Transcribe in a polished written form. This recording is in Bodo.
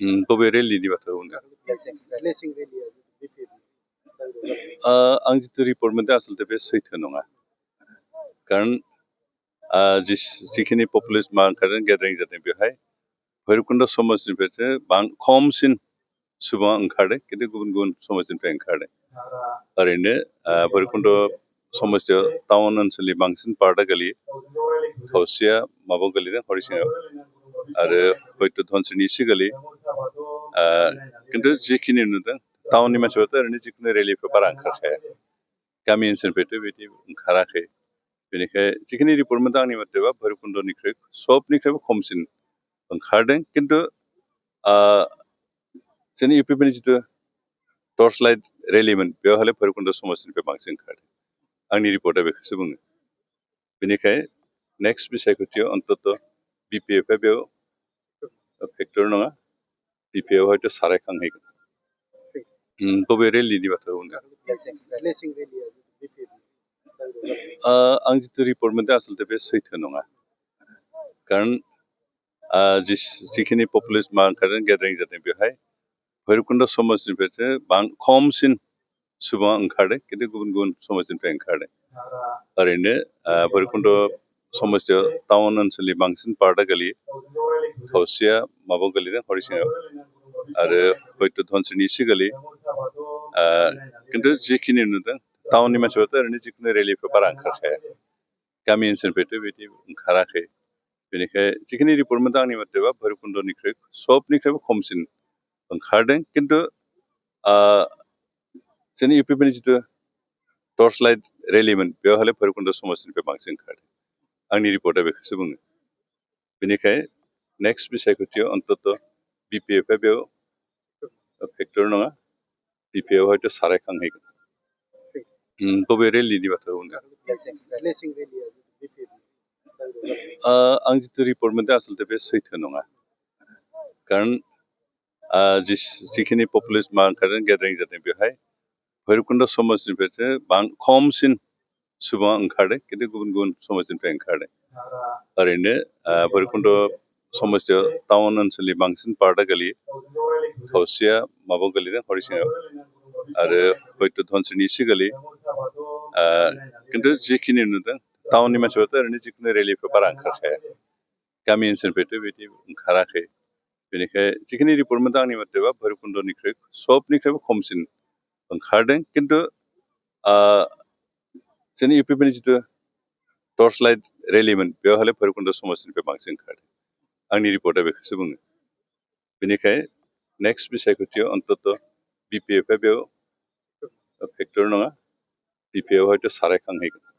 बबे रेलिनि बाथ्रा बुंदों? आं जिथु रिपर्ट मोनदों आसलते बे सैथो नङा। कारण जिखिनि पपुलेसन मा ओंखारदों गेदारिं जादों बेवहाय भैरबकुंड समाजनिफ्रायसो खमसिन सुबुङा ओंखारदों, खिन्थु गुबुन गुबुन समाजनिफ्राय ओंखारदों। ओरैनो भैरबकुंड समस्तियाव टाउन ओनसोलनि बांसिन पार्टआ गोलैयो, खावसेया माबायाव गोलैदों हरिसिङाव आरो हयथ' धनसिरिनि एसे गोलैयो। खिन्थु जिखिनि नुदों टाउननि मानसिफ्राथ' ओरैनो जिखुनु रेलिफ्राव बारा ओंखारखाया, गामि ओनसोलनिफ्रायथ' बिदि ओंखाराखै। बेनिखाय जिखिनि रिपर्ट मोनदों आंनि मथेबा भैरबकुंडनिख्रुइ सबनिख्रुइबो खमसिन ओंखारदों। खिन्थु जोंनि इउपिपिनि जिथु टर्च लाइट रेलिमोन बेवहाय भैरबकुंड समाजनिफ्राय बांसिन ओंखारदों। आंनि रिपर्टआ बेखौसो बुङो। बेनिखाय नेक्स्ट बिसायख'थियाव अन्तत बिपिएफआ बेयाव फेक्टर नङा, बिपिएफ हयथ' सारायखांहैगोन। बबे रेलिनि बाथ्रा बुंदों? आं जिथु रिपर्ट मोनदों आसलते बे सैथो नङा। कारण जिखिनि पपुलेसन मा ओंखारदों गेदारिं जादों बेवहाय भैरबकुंड समाजनिफ्रायसो खमसिन सुबुङा ओंखारदों, खिन्थु गुबुन गुबुन समाजनिफ्राय ओंखारदों। ओरैनो भैरबकुंड समस्तियाव टाउन ओनसोलनि बांसिन पार्टआ गोलैयो, खावसेया माबायाव गोलैदों हरिसिङाव आरो हयथ' धनसिरिनि एसे गोलैयो। खिन्थु जिखिनि नुदों टाउननि मानसिफ्राथ' ओरैनो जिखुनु रेलिफ्राव बारा ओंखारखाया, गामि ओनसोलनिफ्रायथ' बिदि ओंखाराखै। बेनिखाय जिखिनि रिपर्ट मोनदों आंनि मथेबा भैरबकुंडनिख्रुइ सबनिख्रुइबो खमसिन ओंखारदों। खिन्थु जोंनि इउपिपिनि जिथु टर्च लाइट रेलिमोन बेवहाय भैरबकुंड समाजनिफ्राय बांसिन ओंखारदों। आंनि रिपर्टआ बेखौसो बुङो। बेनिखाय नेक्स्ट बिसायख'थियाव अन्तत बिपिएफआ बेयाव फेक्टर नङा, बिपिएफ हयथ' सारायखांहैगोन। बबे रेलिनि बाथ्रा बुंदों? आं जिथु रिपर्ट मोनदों आसलते बे सैथो नङा। कारण जिखिनि पपुलेसन मा ओंखारदों गेदारिं जादों बेवहाय भैरबकुंड समाजनिफ्रायसो खमसिन सुबुङा ओंखारदों, खिन्थु गुबुन गुबुन समाजनिफ्राय ओंखारदों। ओरैनो भैरबकुंड समस्तियाव टाउन ओनसोलनि बांसिन पार्टआ गोलैयो, खावसेया माबायाव गोलैदों हरिसिङाव आरो हयथ' धनसिरिनि एसे गोलैयो। खिन्थु जिखिनि नुदों टाउननि मानसिफ्राथ' ओरैनो जिखुनु रेलिफ्राव बारा ओंखारखाया, गामि ओनसोलनिफ्रायथ' बिदि ओंखाराखै। बेनिखाय जिखिनि रिपर्ट मोनदों आंनि मथेबा भैरबकुंडनिख्रुइ सबनिख्रुइबो खमसिन ओंखारदों। खिन्थु जोंनि इउपिपिनि जिथु टर्च लाइट रेलिमोन बेवहाय भैरबकुंड समाजनिफ्राय बांसिन ओंखारदों। आंनि रिपर्टआ बेखौसो बुङो। बेनिखाय नेक्स्ट बिसायख'थियाव अन्तत बिपिएफआ बेयाव फेक्टर नङा, बिपिएफ हयथ' सारायखांहैगोन।